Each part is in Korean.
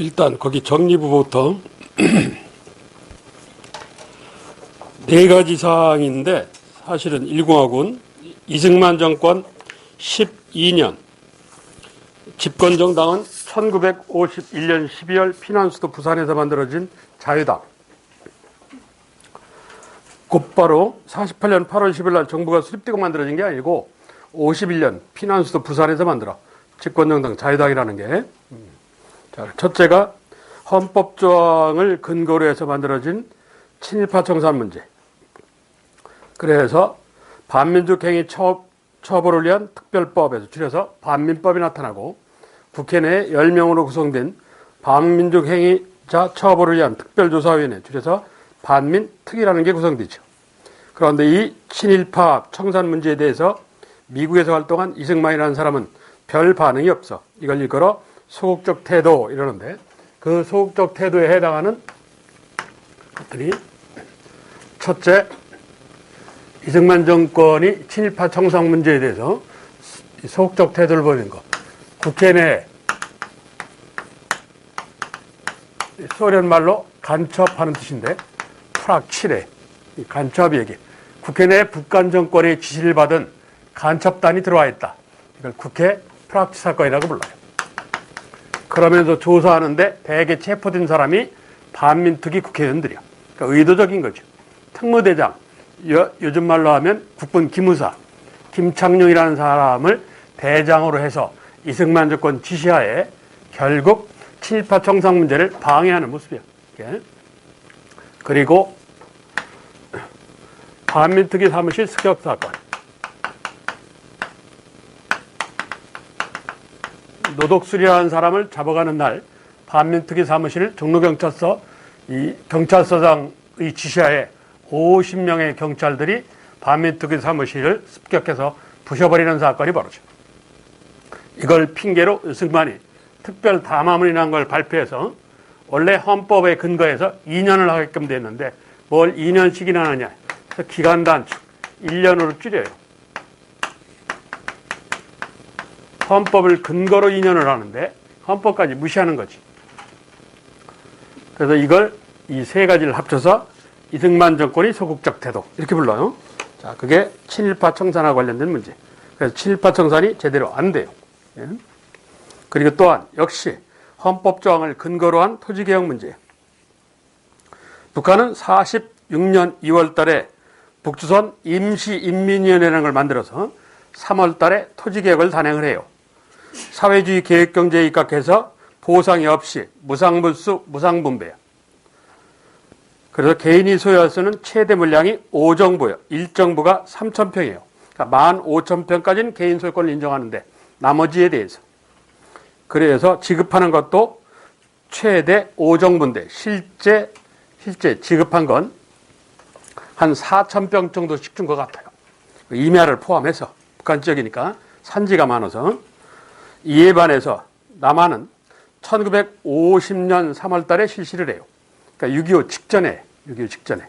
일단 거기 정리부부터 네 가지 사항인데 사실은 일공화군 이승만 정권 12년 집권정당은 1951년 12월 피난수도 부산에서 만들어진 자유당, 곧바로 48년 8월 10일 날 정부가 수립되고 만들어진 게 아니고 51년 피난수도 부산에서 만들어 집권정당 자유당이라는 게, 자, 첫째가 헌법조항을 근거로 해서 만들어진 친일파 청산 문제. 그래서 반민족행위 처벌을 위한 특별법에서 줄여서 반민법이 나타나고, 국회 내 10명으로 구성된 반민족행위자 처벌을 위한 특별조사위원회, 줄여서 반민특위라는 게 구성되죠. 그런데 이 친일파 청산 문제에 대해서 미국에서 활동한 이승만이라는 사람은 별 반응이 없어. 이걸 일컬어 소극적 태도 이러는데, 그 소극적 태도에 해당하는 것들이, 첫째, 이승만 정권이 친일파 청산 문제에 대해서 소극적 태도를 보이는 것. 국회 내 소련 말로 간첩하는 뜻인데 프락치레, 간첩이 얘기. 국회 내 북한 정권의 지시를 받은 간첩단이 들어와 있다. 이걸 국회 프락치 사건이라고 불러요. 그러면서 조사하는데 대개 체포된 사람이 반민특위 국회의원들이야. 그러니까 의도적인 거죠. 특무대장, 요즘 말로 하면 국군 기무사 김창룡이라는 사람을 대장으로 해서 이승만 정권 지시하에 결국 친일파 청산 문제를 방해하는 모습이야. 그리고 반민특위 사무실 습격 사건, 노덕술이라는 사람을 잡아가는 날 반민특위 사무실 종로경찰서 이 경찰서장의 지시하에 50명의 경찰들이 반민특위 사무실을 습격해서 부셔버리는 사건이 벌어져. 이걸 핑계로 이승만이 특별 담화문이라는 걸 발표해서 원래 헌법에 근거해서 2년을 하게끔 됐는데 뭘 2년씩이나 하느냐. 그래서 기간 단축 1년으로 줄여요. 헌법을 근거로 2년을 하는데 헌법까지 무시하는 거지. 그래서 이걸 이 세 가지를 합쳐서 이승만 정권이 소극적 태도 이렇게 불러요. 자, 그게 친일파 청산과 관련된 문제. 그래서 친일파 청산이 제대로 안 돼요. 예. 그리고 또한 역시 헌법조항을 근거로 한 토지개혁 문제. 북한은 46년 2월 달에 북조선 임시인민위원회라는 걸 만들어서 3월 달에 토지개혁을 단행을 해요. 사회주의 계획경제에 입각해서 보상이 없이 무상불수, 무상분배야. 그래서 개인이 소유할 수 있는 최대 물량이 5정부예요. 1정부가 3,000평이에요. 그러니까 15,000평까지는 개인 소유권을 인정하는데 나머지에 대해서. 그래서 지급하는 것도 최대 5정부인데 실제 지급한 건 한 4,000평 정도씩 준 것 같아요. 임야를 포함해서 북한 지역이니까 산지가 많아서. 이에 반해서 남한은 1950년 3월 달에 실시를 해요. 그러니까 6.25 직전에.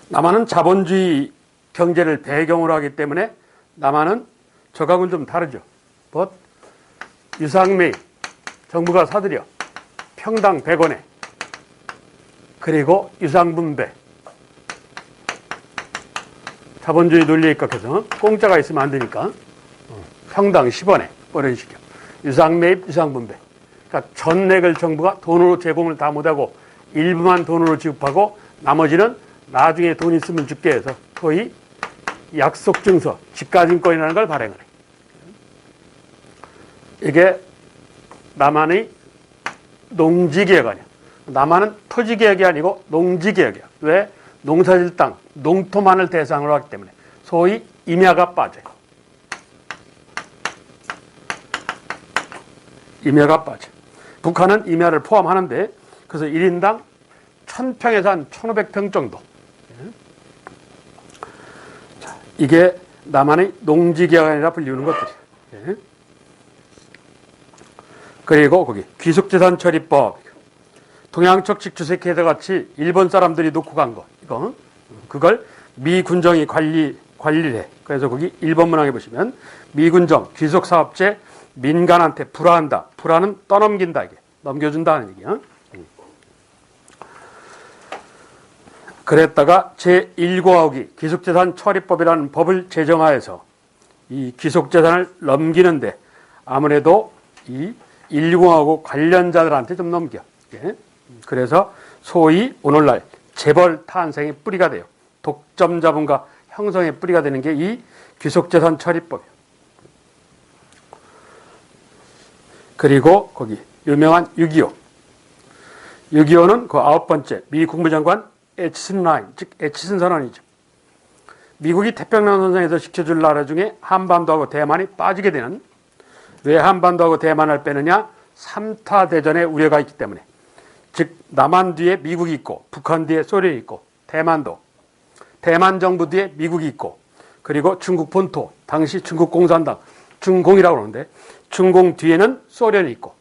남한은 자본주의 경제를 배경으로 하기 때문에 남한은 저하고는 좀 다르죠. 유상미 정부가 사들여 평당 100원에 그리고 유상분배 자본주의 논리에 입각해서 공짜가 있으면 안 되니까 평당 10원에 이런 식이요. 유상매입 유상분배. 그러니까 전액을 정부가 돈으로 제공을 다 못하고 일부만 돈으로 지급하고 나머지는 나중에 돈 있으면 줄게 해서 소위 약속증서, 집가증권이라는 걸 발행을 해. 이게 남한의 농지개혁 아니야. 남한은 토지개혁이 아니고 농지개혁이야. 왜? 농사질 땅, 농토만을 대상으로 하기 때문에 소위 임야가 빠져요. 임야가 빠져. 북한은 임야를 포함하는데 그래서 1인당 1,000평에서 한 1,500평 정도. 자, 이게 남한의 농지개혁이라 불리우는 것들이에요. 그리고 거기 귀속재산 처리법, 동양척식 주색회사 같이 일본 사람들이 놓고 간 거, 이거 그걸 미 군정이 관리를 해. 그래서 거기 일본 문항에 보시면 미군정 귀속사업제 민간한테 불화한다. 불화는 떠넘긴다. 이게 넘겨준다는 얘기야. 그랬다가 제1고하기 귀속재산 처리법이라는 법을 제정하여서 이 귀속재산을 넘기는데 아무래도 이 1공하고 관련자들한테 좀 넘겨. 그래서 소위 오늘날 재벌 탄생의 뿌리가 돼요. 독점 자본가 형성의 뿌리가 되는 게 이 귀속재산 처리법이에요. 그리고 거기 유명한 6.25. 6.25는 그 9번째 미 국무장관 애치슨 라인, 즉 애치슨 선언이죠. 미국이 태평양 선상에서 지켜줄 나라 중에 한반도하고 대만이 빠지게 되는, 왜 한반도하고 대만을 빼느냐? 3타 대전의 우려가 있기 때문에. 즉 남한 뒤에 미국이 있고 북한 뒤에 소련이 있고 대만도, 대만 정부 뒤에 미국이 있고 그리고 중국 본토, 당시 중국 공산당, 중공이라고 그러는데 중공 뒤에는 소련이 있고,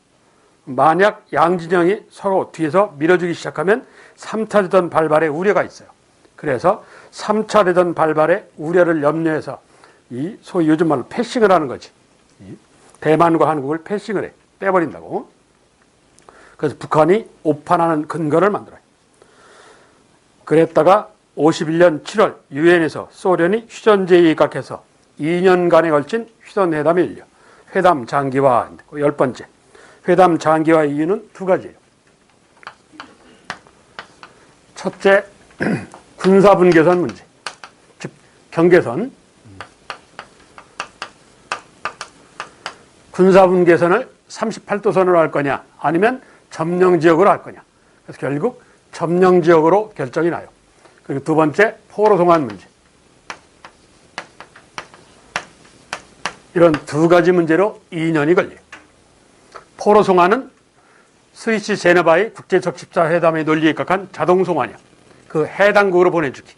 만약 양진영이 서로 뒤에서 밀어주기 시작하면 3차 대전 발발의 우려가 있어요. 그래서 3차 대전 발발의 우려를 염려해서 이 소위 요즘 말로 패싱을 하는 거지. 대만과 한국을 패싱을 해. 빼버린다고. 그래서 북한이 오판하는 근거를 만들어요. 그랬다가 51년 7월 유엔에서 소련이 휴전제의에 입각해서 2년간에 걸친 휴전회담이 열려. 회담 장기화. 10번째. 회담 장기화 이유는 두 가지예요. 첫째, 군사분 개선 문제. 즉 경계선. 군사분 개선을 38도선으로 할 거냐 아니면 점령지역으로 할 거냐. 그래서 결국 점령지역으로 결정이 나요. 그리고 두 번째, 포로송환 문제. 이런 두 가지 문제로 2년이 걸려요. 포로송환은 스위스 제네바의 국제적십자 회담의 논리에 입각한 자동송환이야. 그 해당국으로 보내주기.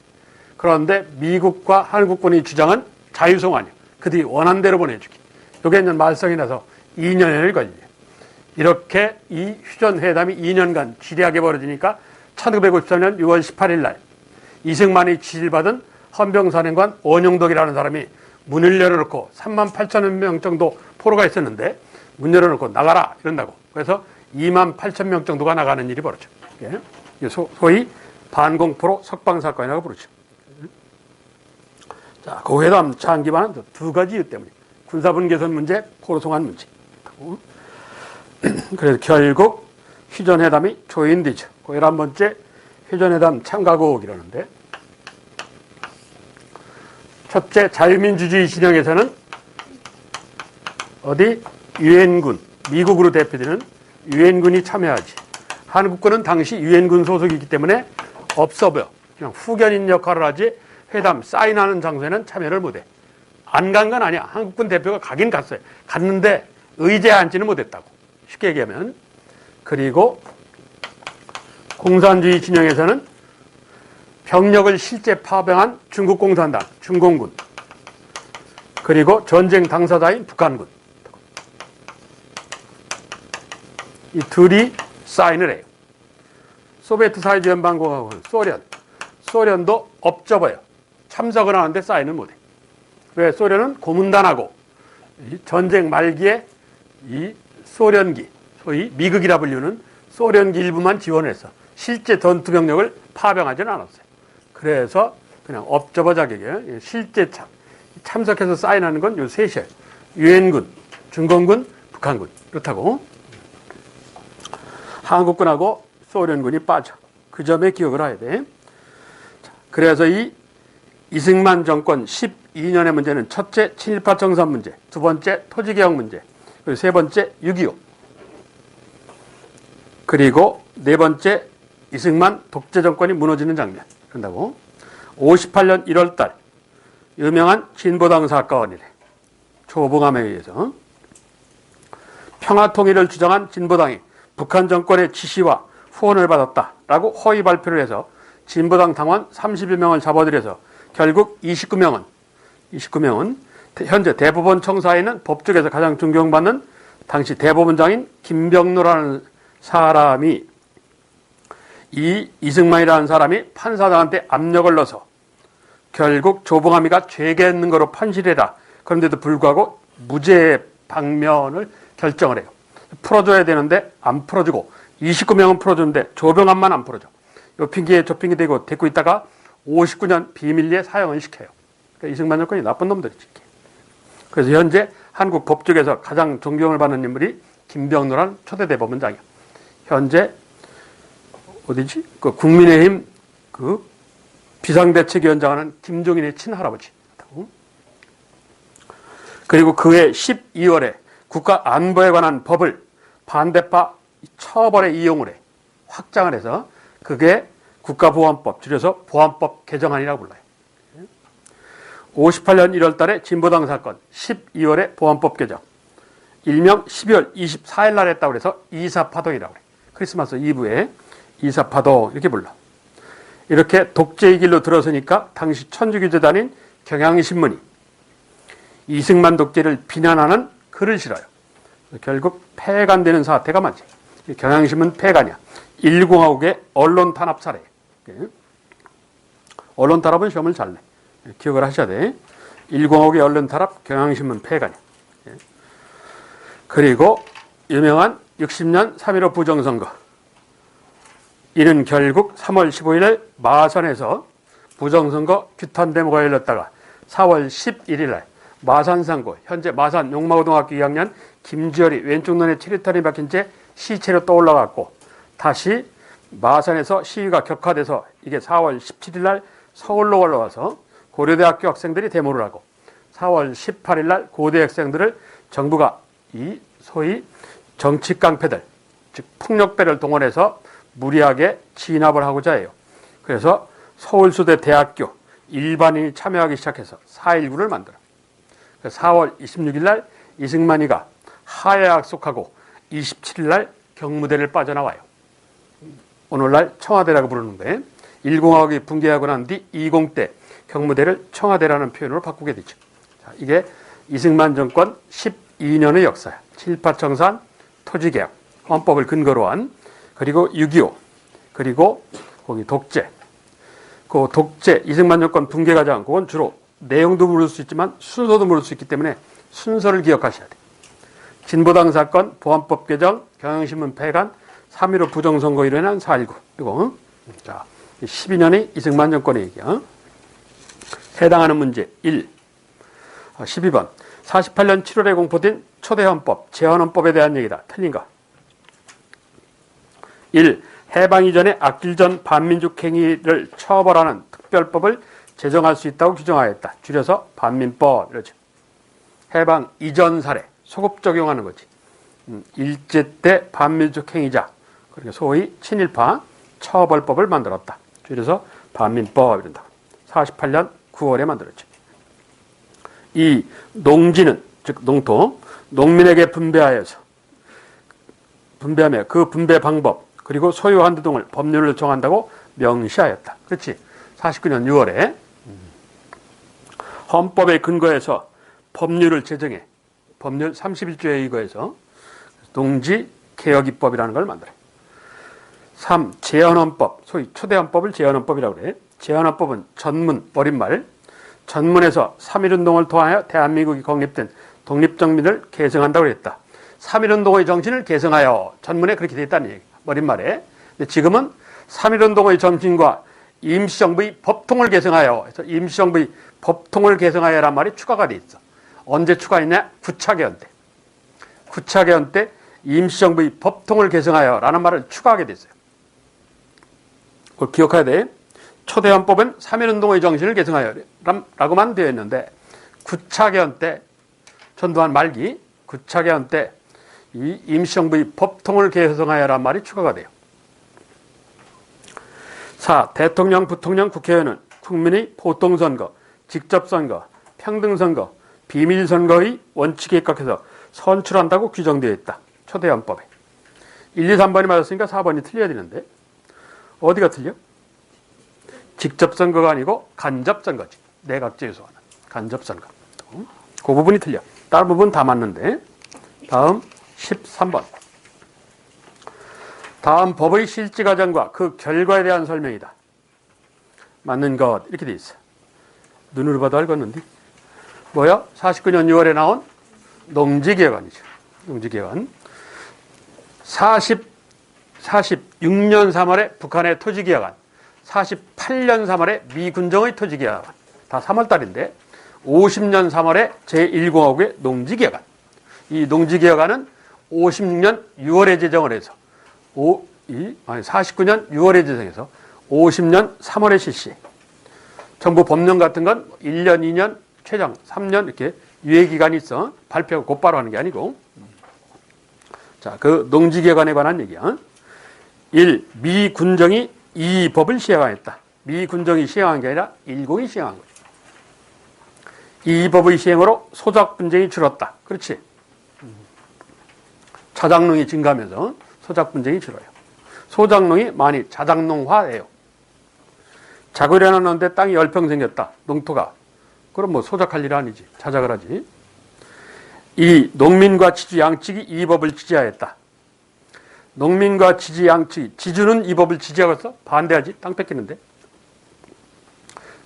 그런데 미국과 한국군이 주장은 자유송환이야. 그들이 원하는 대로 보내주기. 이게 이제 말썽이 나서 2년을 걸려요. 이렇게 이 휴전회담이 2년간 지리하게 벌어지니까 1953년 6월 18일 날 이승만이 지시받은 헌병사령관 원용덕이라는 사람이 문을 열어놓고 3만 8천 명 정도 포로가 있었는데 문 열어놓고 나가라 이런다고. 그래서 2만 8천 명 정도가 나가는 일이 벌어져. 소위 반공포로 석방사건이라고 부르죠. 자, 그 회담 장기화는 두 가지 이유 때문에. 군사분 개선 문제, 포로송환 문제. 그래서 결국 휴전회담이 조인되죠. 그 11번째 휴전회담 참가국 이러는데, 첫째, 자유민주주의 진영에서는 어디 유엔군, 미국으로 대표되는 유엔군이 참여하지. 한국군은 당시 유엔군 소속이기 때문에 없어 보여. 그냥 후견인 역할을 하지 회담 사인하는 장소에는 참여를 못해. 안 간 건 아니야. 한국군 대표가 가긴 갔어요. 갔는데 의제에 앉지는 못했다고. 쉽게 얘기하면. 그리고 공산주의 진영에서는 병력을 실제 파병한 중국 공산당, 중공군, 그리고 전쟁 당사자인 북한군, 이 둘이 사인을 해요. 소비에트 사회주의 연방공화국은 소련도 업접어요. 참석은 하는데 사인을 못해. 왜? 소련은 고문단하고 이 전쟁 말기에 이 소련기, 소위 미극이라 불리는 소련기 일부만 지원해서 실제 전투 병력을 파병하지는 않았어요. 그래서 그냥 업접어 자격이에요. 실제 참석해서 사인하는 건 요 셋이에요. 유엔군, 중공군, 북한군. 그렇다고. 한국군하고 소련군이 빠져. 그 점에 기억을 해야 돼. 그래서 이 이승만 정권 12년의 문제는 첫째, 친일파 정산 문제, 두 번째, 토지개혁 문제, 그리고 세 번째, 6.25. 그리고 네 번째, 이승만 독재 정권이 무너지는 장면. 그런다고. 58년 1월 달 유명한 진보당 사건이래. 조봉암에 의해서. 평화통일을 주장한 진보당이 북한 정권의 지시와 후원을 받았다라고 허위 발표를 해서 진보당 당원 30여 명을 잡아들여서 결국 29명은 현재 대법원 청사에 있는 법조계에서 가장 존경받는 당시 대법원장인 김병로라는 사람이 이 이승만이라는 사람이 판사장한테 압력을 넣어서 결국 조봉암이가 죄가 있는 거로 판시해라. 그런데도 불구하고 무죄 방면을 결정을 해요. 풀어줘야 되는데 안 풀어주고 29명은 풀어주는데 조병암만 안 풀어줘. 요 핑계에 저 핑계 대고 데리고 있다가 59년 비밀리에 사형을 시켜요. 그러니까 이승만 정권이 나쁜 놈들이지. 그래서 현재 한국 법조계에서 가장 존경을 받는 인물이 김병로라는 초대 대법원장이야. 현재 어디지? 그 국민의힘 그 비상대책위원장하는 김종인의 친할아버지. 그리고 그해 12월에 국가안보에 관한 법을 반대파 처벌에 이용을 해. 확장을 해서 그게 국가보안법, 줄여서 보안법 개정안이라고 불러요. 58년 1월 달에 진보당 사건, 12월에 보안법 개정, 일명 12월 24일 날 했다고 해서 이사파동이라고 그래. 크리스마스 이브에 이사파동 이렇게 불러. 이렇게 독재의 길로 들어서니까 당시 천주교재단인 경향신문이 이승만 독재를 비난하는 글을 실어요. 결국 폐간되는 사태가 많지. 경향신문 폐간이야. 일공화국의 언론 탄압 사례. 언론 탄압은 시험을 잘 내. 기억을 하셔야 돼. 일공화국의 언론 탄압, 경향신문 폐간이야. 그리고 유명한 60년 3.15 부정선거. 이는 결국 3월 15일 마산에서 부정선거 규탄 데모가 열렸다가 4월 11일 날 마산상고, 현재 마산 용마고등학교 2학년 김지열이 왼쪽 눈에 치리탄이 박힌 채 시체로 떠올라갔고, 다시 마산에서 시위가 격화돼서 이게 4월 17일 날 서울로 올라와서 고려대학교 학생들이 데모를 하고, 4월 18일 날 고대 학생들을 정부가 이 소위 정치 깡패들, 즉 폭력배를 동원해서 무리하게 진압을 하고자 해요. 그래서 서울수대 대학교 일반인이 참여하기 시작해서 4.19를 만들어. 4월 26일 날 이승만이가 하야 약속하고 27일 날 경무대를 빠져나와요. 오늘날 청와대라고 부르는데, 일공화국이 붕괴하고 난 뒤 20대 경무대를 청와대라는 표현으로 바꾸게 되죠. 자, 이게 이승만 정권 12년의 역사야. 칠파청산, 토지개혁, 헌법을 근거로 한, 그리고 6.25, 그리고 거기 독재. 그 독재, 이승만 정권 붕괴 과정, 그건 주로 내용도 물을 수 있지만 순서도 물을 수 있기 때문에 순서를 기억하셔야 돼요. 진보당 사건, 보안법 개정, 경향신문 폐간, 3.15 부정선거로 인한 4.19. 이거, 자, 12년의 이승만 정권의 얘기야. 해당하는 문제 1. 12번. 48년 7월에 공포된 초대헌법, 제헌헌법에 대한 얘기다. 틀린 거. 1. 해방 이전에 악질전 반민족 행위를 처벌하는 특별법을 제정할 수 있다고 규정하였다. 줄여서 반민법 이러죠. 해방 이전 사례, 소급 적용하는 거지. 일제 때 반민족 행위자, 그러니까 소위 친일파 처벌법을 만들었다. 줄여서 반민법 이런다. 48년 9월에 만들었죠. 2. 농지는, 즉 농토, 농민에게 분배하며 그 분배 방법, 그리고 소유 한도 등을 법률을 정한다고 명시하였다. 그렇지. 49년 6월에 헌법에 근거해서 법률을 제정해. 법률 31조에 의거해서 농지 개혁 입법이라는 걸 만들어요. 3. 제헌헌법, 소위 초대헌법을 제헌헌법이라고 그래. 제헌헌법은 전문, 어린말, 전문에서 3.1운동을 통하여 대한민국이 건립된 독립정민을 계승한다고 했다. 3.1운동의 정신을 계승하여, 전문에 그렇게 돼 있다는 얘기, 어린말에. 근데 지금은 3.1운동의 정신과 임시정부의 법통을 계승하여, 그래서 임시정부의 법통을 계승하여란 말이 추가가 돼 있어. 언제 추가했냐? 9차 개헌 때. 9차 개헌 때 임시정부의 법통을 계승하여라는 말을 추가하게 됐어요. 그걸 기억해야 돼. 초대헌법은 3.1운동의 정신을 계승하여라고만 되어 있는데, 9차 개헌 때, 전두환 말기 9차 개헌 때 이 임시정부의 법통을 계승하여란 말이 추가가 돼요. 4. 대통령, 부통령, 국회의원은 국민의 보통선거, 직접선거, 평등선거, 비밀선거의 원칙에 입각해서 선출한다고 규정되어 있다. 초대헌법에. 1, 2, 3번이 맞았으니까 4번이 틀려야 되는데, 어디가 틀려? 직접선거가 아니고 간접선거지. 내각제에서 하는 간접선거. 그 부분이 틀려. 다른 부분 다 맞는데. 다음 13번. 다음 법의 실지 과정과 그 결과에 대한 설명이다. 맞는 것 이렇게 돼 있어. 눈으로 봐도 알겠는데. 뭐야? 49년 6월에 나온 농지개혁안이죠. 농지개혁안. 46년 3월에 북한의 토지개혁안, 48년 3월에 미군정의 토지개혁안, 다 3월달인데 50년 3월에 제1공화국의 농지개혁안. 이 농지개혁안은 56년 6월에 제정을 해서 49년 6월에 제정해서 50년 3월에 실시. 정부 법령 같은 건 1년, 2년, 최장 3년 이렇게 유예기간이 있어. 발표하고 곧바로 하는 게 아니고. 자, 그 농지개혁안에 관한 얘기야. 1. 미 군정이 이 법을 시행하였다. 미 군정이 시행한 게 아니라 일공이 시행한 거죠. 이 법의 시행으로 소작 분쟁이 줄었다. 그렇지. 자작농이 증가하면서 소작 분쟁이 줄어요. 소작농이 많이 자작농화예요. 작을 해놨는데 땅이 10평 생겼다. 농토가. 그럼 뭐 소작할 일 아니지. 자작을 하지. 이 농민과 지주 양측이 이 법을 지지하였다. 농민과 지주 양측이, 지주는 이 법을 지지하고서 반대하지. 땅 뺏기는데.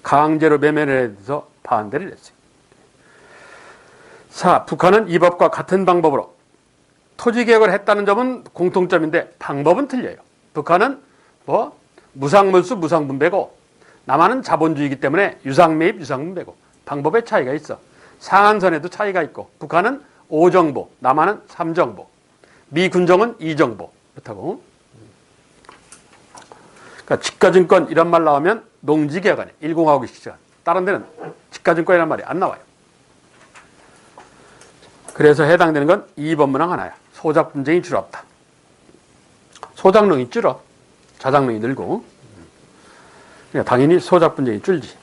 강제로 매매를 해서 반대를 했어요. 4. 북한은 이 법과 같은 방법으로 토지개혁을 했다는 점은 공통점인데 방법은 틀려요. 북한은 뭐 무상물수 무상분배고 남한은 자본주의이기 때문에 유상매입 유상분배고 방법의 차이가 있어. 상한선에도 차이가 있고 북한은 5정보, 남한은 3정보, 미군정은 2정보. 그렇다고. 그러니까 직가증권 이런 말 나오면 농지개혁안에 1공화국이 시작. 다른 데는 직가증권이라는 말이 안 나와요. 그래서 해당되는 건 2번문항 하나야. 소작 분쟁이 줄었다. 소작농이 줄어. 자작농이 늘고. 그러니까 당연히 소작 분쟁이 줄지.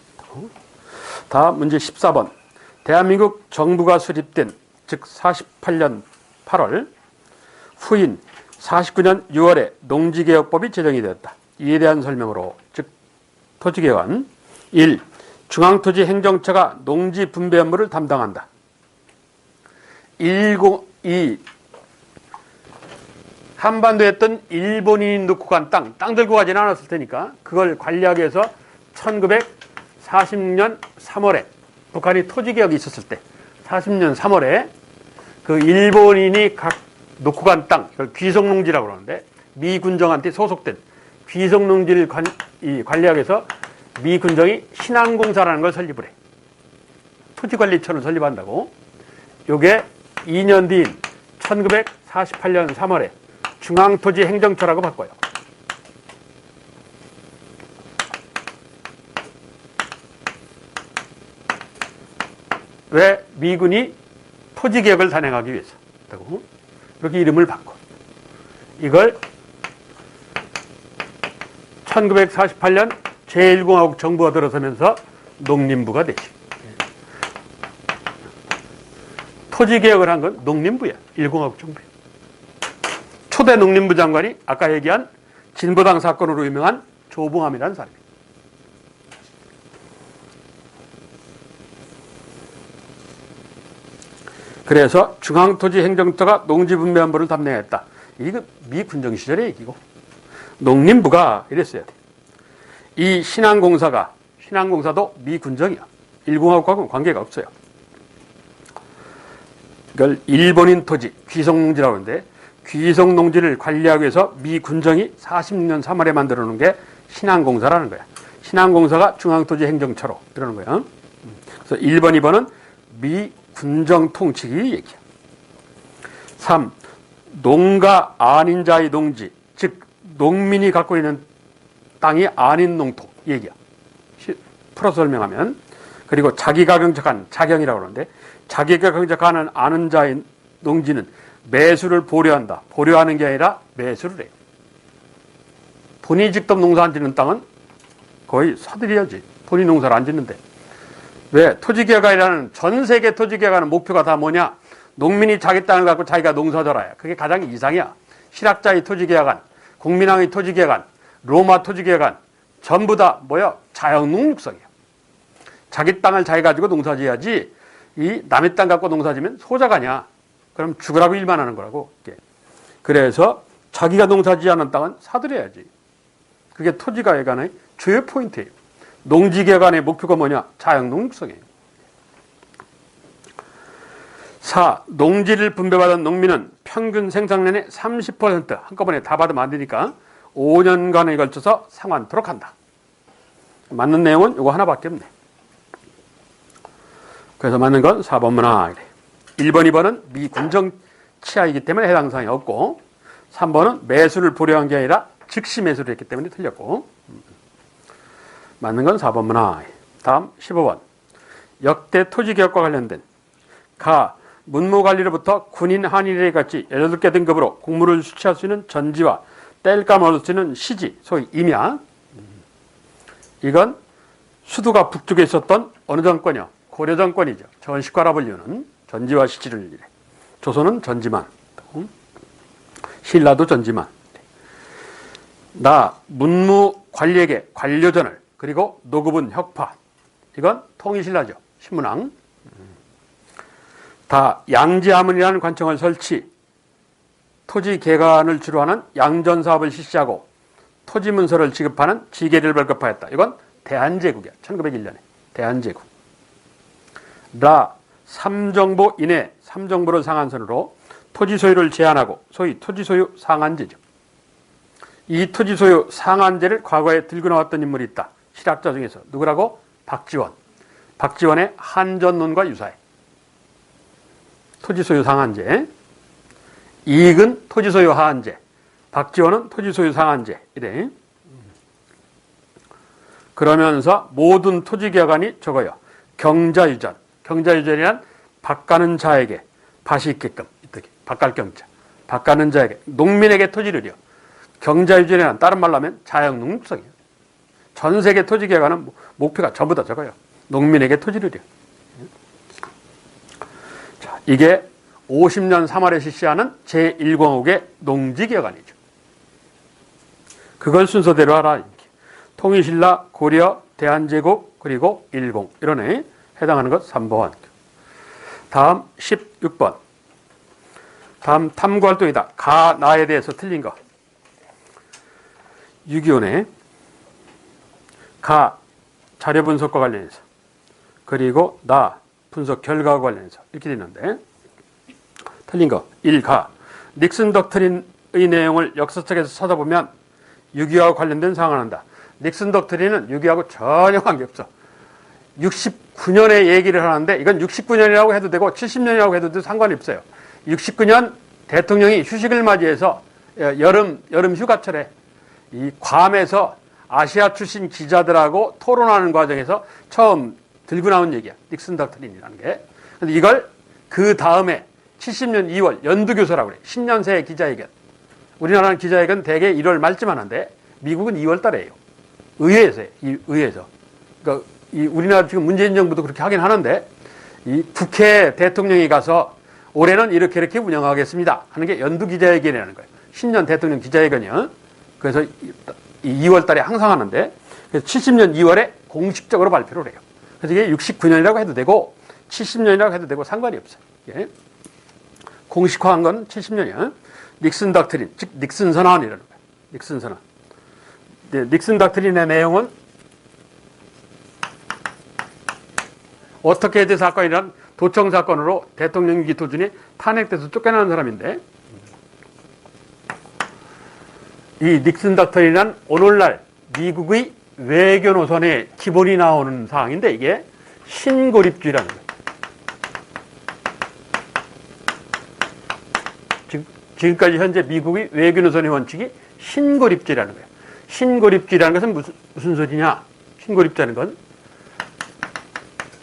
다음 문제 14번. 대한민국 정부가 수립된 즉 48년 8월 후인 49년 6월에 농지개혁법이 제정이 되었다. 이에 대한 설명으로 즉 토지개혁안 1. 중앙토지행정처가 농지 분배 업무를 담당한다. 2. 한반도에 있던 일본인이 놓고 간 땅 들고 가지는 않았을 테니까 그걸 관리하기 위해서 1940년 3월에 북한이 토지개혁이 있었을 때 40년 3월에 그 일본인이 놓고 간 땅, 이걸 귀속농지라고 그러는데 미군정한테 소속된 귀속농지를 관리하기 위해서 미군정이 신안공사라는 걸 설립을 해. 토지관리처를 설립한다고. 요게 2년 뒤인 1948년 3월에 중앙토지행정처라고 바꿔요. 왜? 미군이 토지개혁을 단행하기 위해서. 이렇게 이름을 바꿔. 이걸 1948년 제1공화국 정부가 들어서면서 농림부가 되지. 토지개혁을 한 건 농림부야. 1공화국 정부야. 초대 농림부 장관이 아까 얘기한 진보당 사건으로 유명한 조봉암이라는 사람이에요. 그래서 중앙토지행정처가 농지분배 업무를 담당했다. 이거 미군정 시절의 얘기고 농림부가 이랬어야 돼. 이 신안공사도 미군정이야. 1공화국하고는 관계가 없어요. 이걸 일본인 토지, 귀속농지라고 하는데 귀속농지를 관리하기 위해서 미군정이 46년 3월에 만들어 놓은 게 신안공사라는 거야. 신안공사가 중앙토지행정처로 이러는 거야. 그래서 1번, 2번은 미군정 통치기 얘기야. 3. 농가 아닌 자의 농지, 즉 농민이 갖고 있는 땅이 아닌 농토 얘기야. 풀어서 설명하면. 그리고 자기가 경작한 자경이라고 그러는데 자기가 경작하는 아는 자의 농지는 매수를 보류한다. 보류하는 게 아니라 매수를 해요. 본인이 직접 농사 안 짓는 땅은 거의 사들여야지. 본인 농사를 안 짓는데. 왜? 토지개혁안이라는 전 세계 토지개혁안의 목표가 다 뭐냐? 농민이 자기 땅을 갖고 자기가 농사져라야. 그게 가장 이상이야. 실학자의 토지개혁안, 국민왕의 토지개혁안, 로마 토지개혁안 전부 다 뭐야? 자연농 육성이야. 자기 땅을 자기 가지고 농사지어야지 이 남의 땅 갖고 농사지면 소작아냐. 그럼 죽으라고 일만 하는 거라고. 그래서 자기가 농사지지 않은 땅은 사들여야지. 그게 토지개혁안의 주요 포인트예요. 농지개혁안의 목표가 뭐냐? 자연농 육성이에요. 4. 농지를 분배받은 농민은 평균 생산량의 30% 한꺼번에 다 받으면 안 되니까 5년간에 걸쳐서 상환토록 한다. 맞는 내용은 이거 하나밖에 없네. 그래서 맞는 건 4번 문항. 1번, 2번은 미군정 치하이기 때문에 해당 사항이 없고, 3번은 매수를 불허한 게 아니라 즉시 매수를 했기 때문에 틀렸고, 맞는 건 4번 문항. 다음 15번. 역대 토지개혁과 관련된 가 문무관리로부터 군인 한일에 같이 18개 등급으로 공무를 수취할 수 있는 전지와 뗄감 얻을 수 있는 시지, 소위 임야. 이건 수도가 북쪽에 있었던 어느 정권이요? 고려 정권이죠. 전시과라 불리는 전지와 시지를 이래. 조선은 전지만, 신라도 전지만. 나 문무 관리에게 관료전을, 그리고 노급은 혁파. 이건 통일신라죠. 신문왕. 다 양지하문이라는 관청을 설치, 토지 개간을 주로 하는 양전사업을 실시하고 토지문서를 지급하는 지계를 발급하였다. 이건 대한제국이야. 1901년에 대한제국. 라 삼정보 이내 삼정보를 상한선으로 토지 소유를 제한하고 소위 토지소유 상한제죠. 이 토지소유 상한제를 과거에 들고 나왔던 인물이 있다. 실학자 중에서 누구라고? 박지원. 박지원의 한전론과 유사해. 토지소유 상한제. 이익은 토지소유 하한제. 박지원은 토지소유 상한제. 이래. 그러면서 모든 토지개간이 적어요. 경자유전. 경자유전이란 밭가는 자에게 밭이 있게끔. 밭갈 경자. 밭가는 자에게. 농민에게 토지를요. 경자유전이란 다른 말로 하면 자영농립성이에요. 전 세계 토지개간은 목표가 전부 다 적어요. 농민에게 토지를요. 자, 이게 50년 3월에 실시하는 제1공국의 농지개간이죠. 그걸 순서대로 하라. 통일신라, 고려, 대한제국, 그리고 일공. 이러네. 해당하는 것 3번. 다음 16번. 다음 탐구활동이다. 가, 나에 대해서 틀린 거. 6.25네. 가, 자료 분석과 관련해서. 그리고 나, 분석 결과와 관련해서. 이렇게 되는데. 틀린 거. 1. 가. 닉슨 덕트린의 내용을 역사책에서 찾아보면 6.25와 관련된 사항을 한다. 닉슨 덕트린은 6.25하고 전혀 관계없어. 69년에 얘기를 하는데 이건 69년이라고 해도 되고 70년이라고 해도 상관이 없어요. 69년 대통령이 휴식을 맞이해서 여름 휴가철에 이 괌에서 아시아 출신 기자들하고 토론하는 과정에서 처음 들고 나온 얘기야. 닉슨 덕트린이라는 게. 근데 이걸 그 다음에 70년 2월 연두교서라고 그래. 10년 새 기자회견. 우리나라는 기자회견 대개 1월 말쯤 하는데 미국은 2월 달에 해요. 의회에서 해. 의회에서. 그러니까 우리나라 지금 문재인 정부도 그렇게 하긴 하는데 이 국회 대통령이 가서 올해는 이렇게 운영하겠습니다 하는 게 연두 기자회견이라는 거예요. 10년 대통령 기자회견이요. 그래서 2월 달에 항상 하는데 그래서 70년 2월에 공식적으로 발표를 해요. 그래서 이게 69년이라고 해도 되고 70년이라고 해도 되고 상관이 없어요. 예. 공식화한 건 70년이야. 닉슨 닥트린, 즉 닉슨 선언이라는 거예요. 닉슨 선언. 네, 닉슨 닥트린의 내용은 워터게이트 사건이란 도청 사건으로 대통령 임기 도중에 탄핵돼서 쫓겨나는 사람인데 이 닉슨 닥트린은 오늘날 미국의 외교 노선의 기본이 나오는 사항인데 이게 신고립주의라는 거예요. 지금까지 현재 미국의 외교 노선의 원칙이 신고립주의라는 거예요. 신고립주의라는 것은 무슨 소리냐? 신고립주의라는 건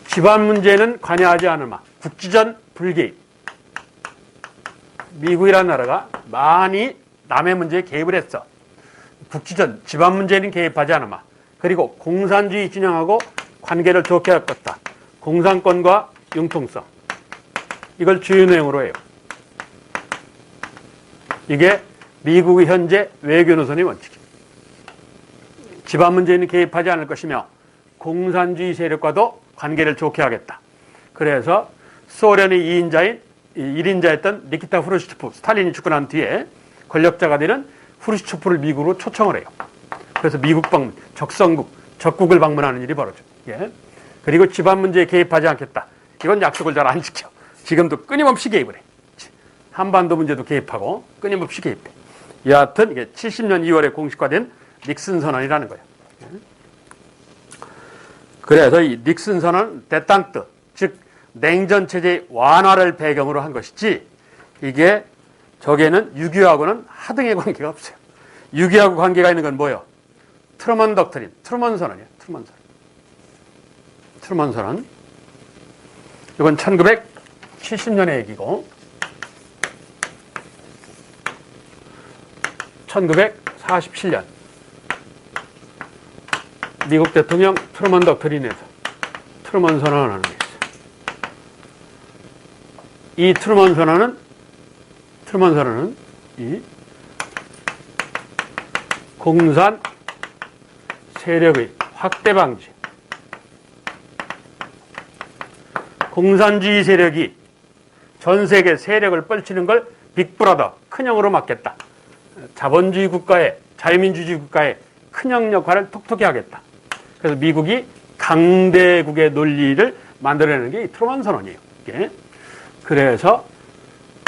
집안 문제는 관여하지 않으마. 국지전 불개입. 미국이라는 나라가 많이 남의 문제에 개입을 했어. 국지전, 집안 문제는 개입하지 않으마. 그리고 공산주의 진영하고 관계를 좋게 할 것다. 공산권과 융통성. 이걸 주요 내용으로 해요. 이게 미국의 현재 외교 노선의 원칙이에요. 집안 문제는 개입하지 않을 것이며 공산주의 세력과도 관계를 좋게 하겠다. 그래서 소련의 2인자인 1인자였던 니키타 후르시초프, 스탈린이 죽고 난 뒤에 권력자가 되는 후르시초프를 미국으로 초청을 해요. 그래서 미국 방문, 적국을 방문하는 일이 벌어져. 예. 그리고 집안 문제에 개입하지 않겠다. 이건 약속을 잘 안 지켜. 지금도 끊임없이 개입을 해. 한반도 문제도 개입하고 끊임없이 개입해. 여하튼 이게 70년 2월에 공식화된 닉슨 선언이라는 거예요. 그래서 이 닉슨 선언은 대땅뜨, 즉 냉전 체제의 완화를 배경으로 한 것이지, 이게 저게는 6.25하고는 하등의 관계가 없어요. 6.25하고 관계가 있는 건 뭐예요? 트루먼 덕트린, 트루먼 선언이에요. 트루먼 선언. 트루먼 선언. 이건 1970년의 얘기고, 1947년 미국 대통령 트루먼 덕트린에서 트루먼 선언을 하는 게 있어요. 이 트루먼 선언은 이 공산 세력의 확대 방지, 공산주의 세력이 전 세계 세력을 펼치는 걸 빅브라더, 큰형으로 막겠다. 자본주의 국가의, 자유민주주의 국가의 큰형 역할을 톡톡히 하겠다. 그래서 미국이 강대국의 논리를 만들어내는 게 이 트루먼 선언이에요. 이게. 그래서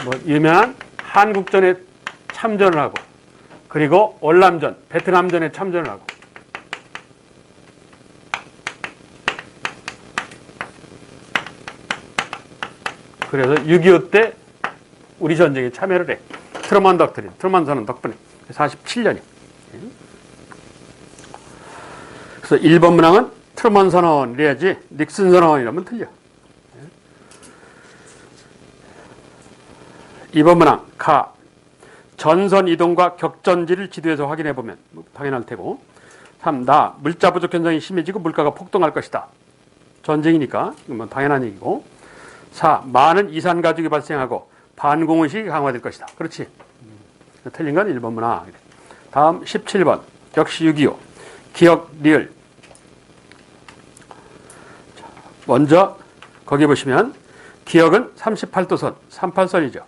뭐 유명한 한국전에 참전을 하고, 그리고 월남전, 베트남전에 참전을 하고, 그래서 6.25 때 우리 전쟁에 참여를 해. 트루먼 덕트린, 트루먼 선언 덕분에. 47년이에요. 그래서 1번 문항은 트루먼 선언이래야지 닉슨 선언이라면 틀려. 2번 문항, 가. 전선 이동과 격전지를 지도에서 확인해 보면 당연할 테고. 3. 나. 물자 부족 현상이 심해지고 물가가 폭등할 것이다. 전쟁이니까 이건 당연한 얘기고. 4. 많은 이산 가족이 발생하고 반공의식이 강화될 것이다. 그렇지. 틀린 건 1번 문항. 다음 17번. 역시 6.25. 기억, 리을. 먼저 거기 보시면 기억은 38도선, 38선이죠.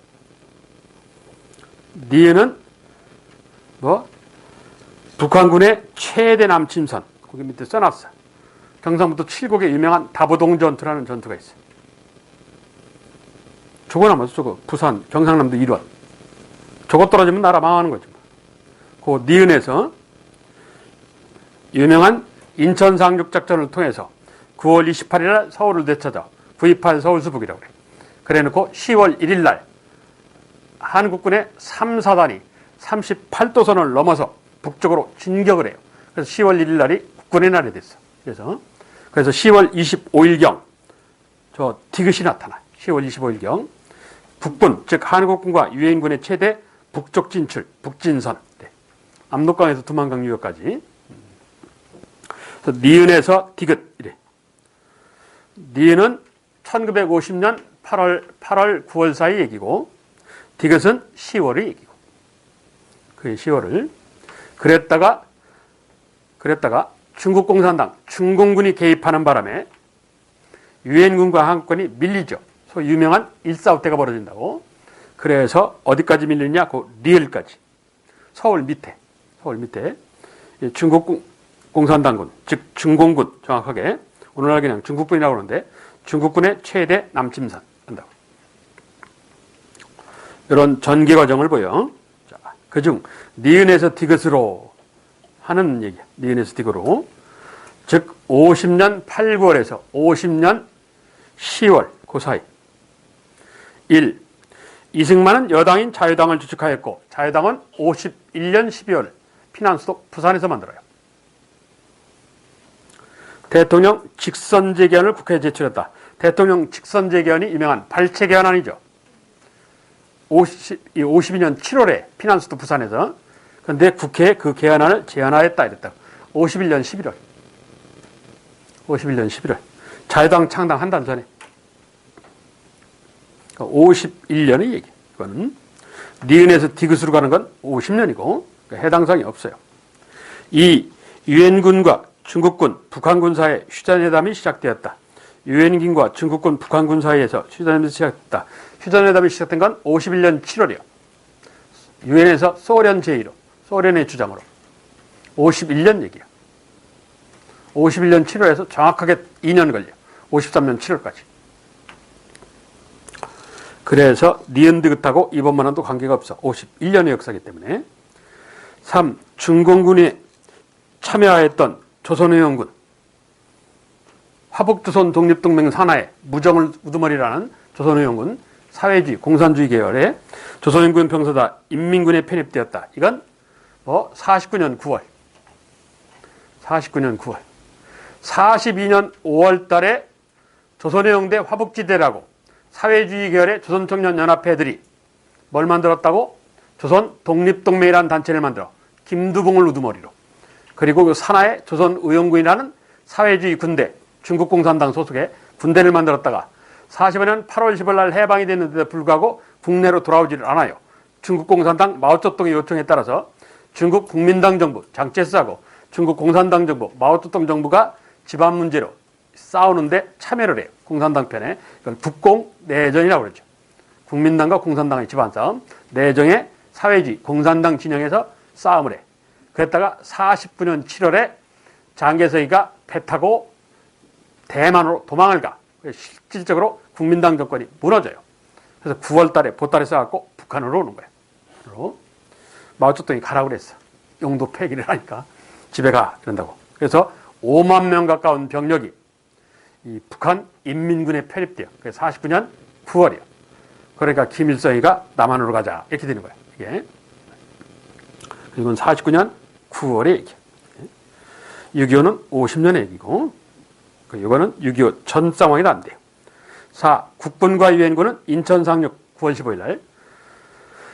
니은은 뭐 북한군의 최대 남침선, 거기 밑에 써놨어. 경상북도 칠곡의 유명한 다보동 전투라는 전투가 있어요. 저거 남았어. 저거 부산 경상남도 일원. 저거 떨어지면 나라 망하는 거죠. 그 니은에서 유명한 인천 상륙작전을 통해서 9월 28일 날 서울을 되찾아 9.28 서울수복이라고 그래. 그래놓고 10월 1일 날 한국군의 3, 4단이 38도선을 넘어서 북쪽으로 진격을 해요. 그래서 10월 1일 날이 국군의 날이 됐어. 그래서 10월 25일경 저 디귿이 나타나. 10월 25일경 북군, 즉 한국군과 유엔군의 최대 북쪽 진출, 북진선. 네. 압록강에서 두만강 유역까지. 그래서 니은에서 디귿 이래. 니은은 1950년 8월, 9월 사이 얘기고, 디귿은 10월의 얘기고. 그게 10월을. 그랬다가 중국 공산당, 중공군이 개입하는 바람에 유엔군과 한국군이 밀리죠. 소위 유명한 1.45 때가 벌어진다고. 그래서 어디까지 밀리냐? 그 리을까지. 서울 밑에. 중국 공산당군, 즉 중공군 정확하게. 오늘날 그냥 중국군이라고 하는데 중국군의 최대 남침선 한다고. 이런 전개 과정을 보여. 자, 그중 니은에서 디귿으로 하는 얘기야. 니은에서 디귿으로. 즉 50년 8, 9월에서 50년 10월 그 사이. 1. 이승만은 여당인 자유당을 주축하였고 자유당은 51년 12월 피난수도 부산에서 만들어요. 대통령 직선제개헌을 국회에 제출했다. 대통령 직선제개헌이 유명한 발췌개헌안이죠. 52년 7월에 피난수도 부산에서. 그런데 국회에 그 개헌안을 제안하였다 이랬다. 51년 11월. 51년 11월. 자유당 창당 한 달 전에. 51년의 얘기. 이거는 니은에서 디귿으로 가는 건 50년이고 해당성이 없어요. 2. 유엔군과 중국군, 북한군 사이에 휴전회담이 시작되었다. 유엔군과 중국군, 북한군 사이에서 휴전회담이 시작됐다. 휴전회담이 시작된 건 51년 7월이요. 유엔에서 소련 제의로, 소련의 주장으로. 51년 얘기야. 51년 7월에서 정확하게 2년 걸려. 53년 7월까지. 그래서 니은디귿하고 이번 만원도 관계가 없어. 51년의 역사이기 때문에. 3. 중공군이 참여하였던 조선의원군, 화북조선 독립동맹 산하에 무정을 우두머리라는 조선의원군, 사회주의, 공산주의 계열의 조선인군 병사다 인민군에 편입되었다. 이건 49년 9월. 49년 9월. 42년 5월 달에 조선의용대 화북지대라고 사회주의 계열의 조선청년연합회들이 뭘 만들었다고? 조선 독립동맹이라는 단체를 만들어 김두봉을 우두머리로. 그리고 그 산하에 조선의용군이라는 사회주의 군대, 중국 공산당 소속의 군대를 만들었다가 45년 8월 10일 날 해방이 됐는데도 불구하고 국내로 돌아오지를 않아요. 중국 공산당 마오쩌둥의 요청에 따라서 중국 국민당 정부 장제스하고 중국 공산당 정부 마오쩌둥 정부가 집안 문제로 싸우는데 참여를 해요. 공산당 편에. 이걸 국공 내전이라고 그러죠. 국민당과 공산당의 집안 싸움, 내정의 사회주의 공산당 진영에서 싸움을 해. 그랬다가 49년 7월에 장개석이가 배 타고 대만으로 도망을 가. 실질적으로 국민당 정권이 무너져요. 그래서 9월 달에 보따리 싸갖고 북한으로 오는 거예요. 마오쩌둥이 가라고 그랬어. 용도 폐기를 하니까 집에 가 그런다고. 그래서 5만 명 가까운 병력이 이 북한 인민군에 편입돼요. 그래서 49년 9월이요. 그러니까 김일성이가 남한으로 가자 이렇게 되는 거예요. 이게. 이건 49년 9월의 얘기예요. 6.25는 50년의 얘기고, 이거는 6.25 전 상황이 안 돼요. 4. 국군과 유엔군은 인천 상륙 9월 15일 날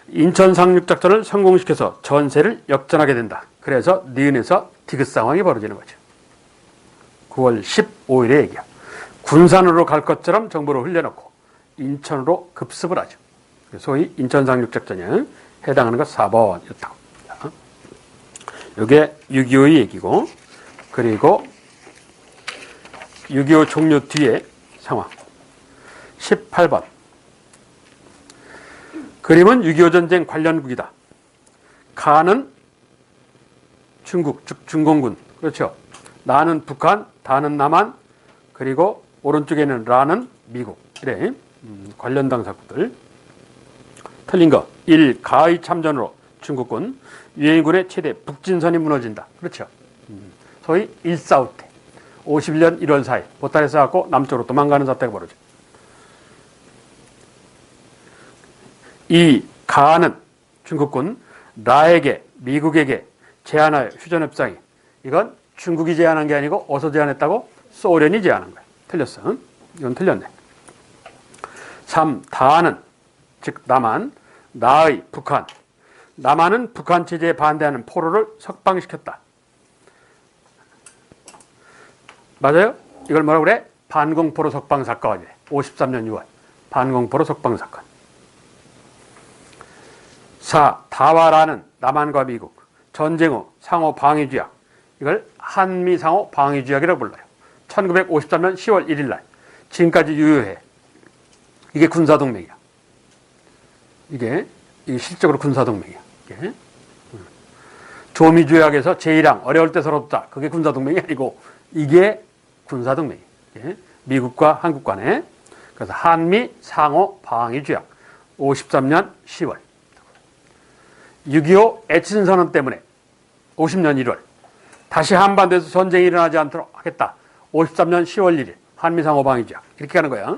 인천 상륙 작전을 성공시켜서 전세를 역전하게 된다. 그래서 니은에서 디귿 상황이 벌어지는 거죠. 9월 15일의 얘기야. 군산으로 갈 것처럼 정보를 흘려놓고 인천으로 급습을 하죠. 소위 인천 상륙 작전에 해당하는 것 4번이었다고. 이게 6.25의 얘기고, 그리고 6.25 종료 뒤에 상황 18번. 그림은 6.25 전쟁 관련국이다. 가는 중국, 즉 중공군. 그렇죠. 나는 북한, 다는 남한, 그리고 오른쪽에는 라는 미국. 이래 관련 당사국들. 틀린 거. 1. 가의 참전으로 중국군, 유엔군의 최대 북진선이 무너진다. 그렇죠. 소위 1.45 때 51년 1월 4일 보따리 싸갖고 남쪽으로 도망가는 사태가 벌어져. 2. 가는 중국군 라에게 미국에게 제안하여 휴전협상이, 이건 중국이 제안한 게 아니고 어디서 제안했다고? 소련이 제안한 거야. 틀렸어. 이건 틀렸네. 3. 다는 즉 남한, 나의 북한, 남한은 북한 체제에 반대하는 포로를 석방시켰다. 맞아요? 이걸 뭐라고 그래? 반공포로 석방 사건이래. 53년 6월 반공포로 석방 사건. 4. 다와라는 남한과 미국 전쟁 후 상호 방위조약, 이걸 한미 상호 방위조약이라고 불러요. 1953년 10월 1일 날 지금까지 유효해. 이게 군사동맹이야. 이게 실적으로 군사동맹이야. 이게. 조미조약에서 제1항 어려울 때 서럽다. 그게 군사동맹이 아니고 이게 군사동맹이에요. 이게 미국과 한국 간에. 그래서 한미 상호 방위조약 53년 10월. 6.25 애친선언 때문에 50년 1월 다시 한반도에서 전쟁이 일어나지 않도록 하겠다. 53년 10월 1일 한미 상호 방위조약. 이렇게 가는 거야.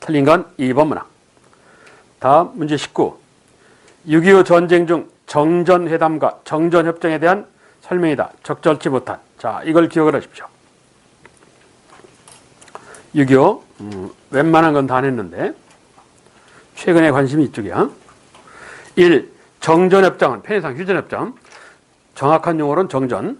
틀린 건 2번 문항. 다음 문제 19. 6.25 전쟁 중 정전회담과 정전협정에 대한 설명이다. 적절치 못한. 자, 이걸 기억을 하십시오. 6.25 웬만한 건 다 냈는데 최근에 관심이 이쪽이야. 1. 정전협정은 편의상 휴전협정, 정확한 용어로는 정전.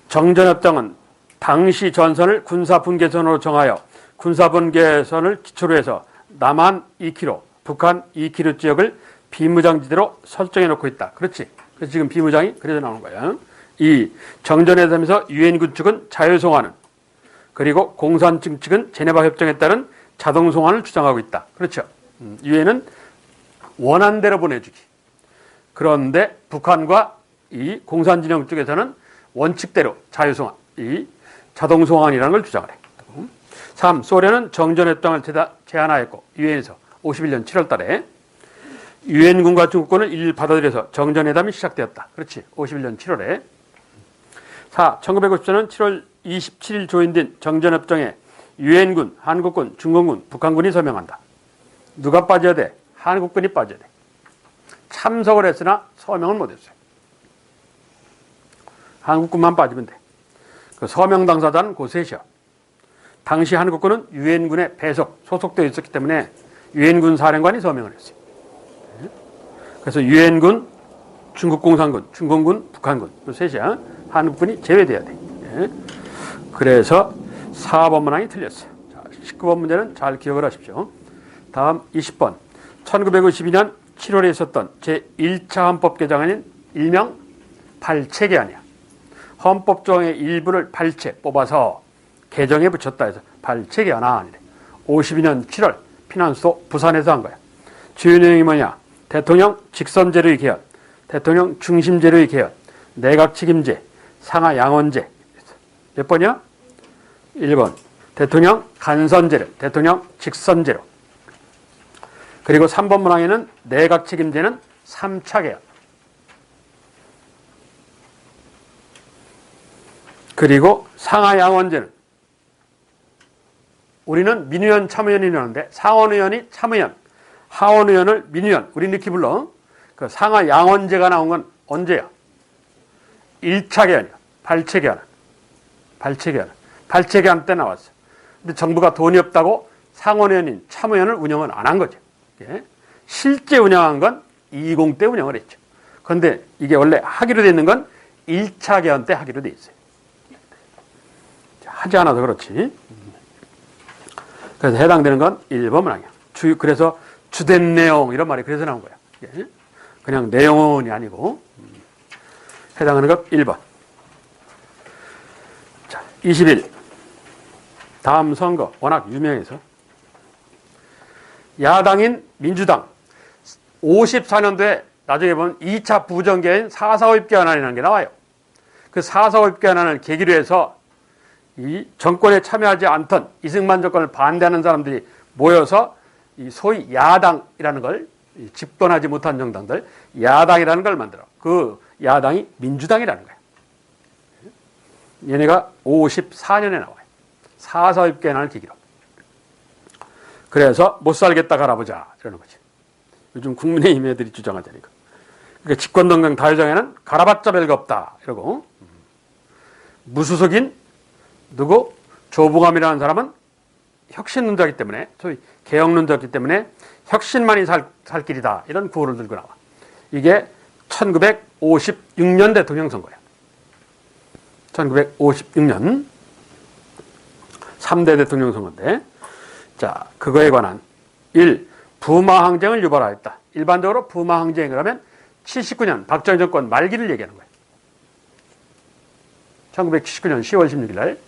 정전협정은 당시 전선을 군사분계선으로 정하여 군사분계선을 기초로 해서 남한 2km, 북한 2km 지역을 비무장지대로 설정해 놓고 있다. 그렇지. 그래서 지금 비무장이 그래서 나오는 거야. 2. 정전회담에서 유엔군 측은 자유송환은, 그리고 공산당 측은 제네바 협정에 따른 자동송환을 주장하고 있다. 그렇죠. 유엔은 원한 대로 보내주기. 그런데 북한과 이 공산진영 쪽에서는 원칙대로 자유송환, 이 자동송환이라는 걸 주장을 해. 3. 소련은 정전협정을 제안하였고 유엔에서 51년 7월 달에 유엔군과 중국군을 일일 받아들여서 정전회담이 시작되었다. 그렇지. 51년 7월에. 4. 1954년 7월 27일 조인된 정전협정에 유엔군, 한국군, 중공군, 북한군이 서명한다. 누가 빠져야 돼? 한국군이 빠져야 돼. 참석을 했으나 서명을 못했어요. 한국군만 빠지면 돼. 그 서명 당사자는 그 셋이야. 당시 한국군은 유엔군에 소속되어 있었기 때문에 유엔군 사령관이 서명을 했어요. 그래서 유엔군, 중국공산군, 중공군, 북한군 그 셋이야. 한국군이 제외돼야 돼. 그래서 4번 문항이 틀렸어요. 자, 19번 문제는 잘 기억을 하십시오. 다음 20번. 1952년 7월에 있었던 제1차 헌법 개정안인 일명 발췌 개안이야. 헌법 조항의 일부를 발췌 뽑아서 개정에 붙였다 해서 발췌 개안이래. 52년 7월 피난수도 부산에서 한 거야. 주요 내용이 뭐냐? 대통령 직선제로의 개헌, 대통령 중심제로의 개헌, 내각 책임제, 상하 양원제. 몇 번이야? 1번. 대통령 간선제로, 대통령 직선제로. 그리고 3번 문항에는 내각 책임제는 3차 개헌. 그리고 상하 양원제는 우리는 민의원, 참의원이라는데 상원의원이 참의원, 하원의원을 민의원, 우리 이렇게 불러. 그 상하 양원제가 나온 건 언제야? 1차 개헌이야. 발췌 개헌. 발췌 개헌. 발췌 개헌 때 나왔어. 근데 정부가 돈이 없다고 상원의원인 참의원을 운영은 안 한 거죠. 실제 운영한 건 20 때 운영을 했죠. 그런데 이게 원래 하기로 돼 있는 건 1차 개헌 때 하기로 돼 있어요. 하지 않아서 그렇지. 그래서 해당되는 건 1번 문항이야. 그래서 주된 내용 이런 말이 그래서 나온 거야. 그냥 내용이 아니고 해당하는 것 1번. 자, 21. 다음 선거 워낙 유명해서 야당인 민주당 54년도에 나중에 보면 2차 부정개헌 4.4.5 개헌안이라는 게 나와요. 그 4.4.5 개헌안을 계기로 해서 이 정권에 참여하지 않던 이승만 정권을 반대하는 사람들이 모여서 이 소위 야당이라는 걸, 집권하지 못한 정당들, 야당이라는 걸 만들어. 그 야당이 민주당이라는 거야. 얘네가 54년에 나와요. 4.4.5 개헌안을 계기로. 그래서 못 살겠다 갈아보자 이러는 거지. 요즘 국민의힘 애들이 주장하자니까. 그러니까 집권동맹 다회장에는 갈아봤자 별거 없다 이러고, 무소속인 누구 조봉암이라는 사람은 혁신론자이기 때문에, 소위 개혁론자이기 때문에 혁신만이 살 길이다 이런 구호를 들고 나와. 이게 1956년 대통령 선거야. 1956년 3대 대통령 선거인데, 자, 그거에 관한 1. 부마항쟁을 유발하였다. 일반적으로 부마항쟁을 하면 79년 박정희 정권 말기를 얘기하는 거예요. 1979년 10월 16일 날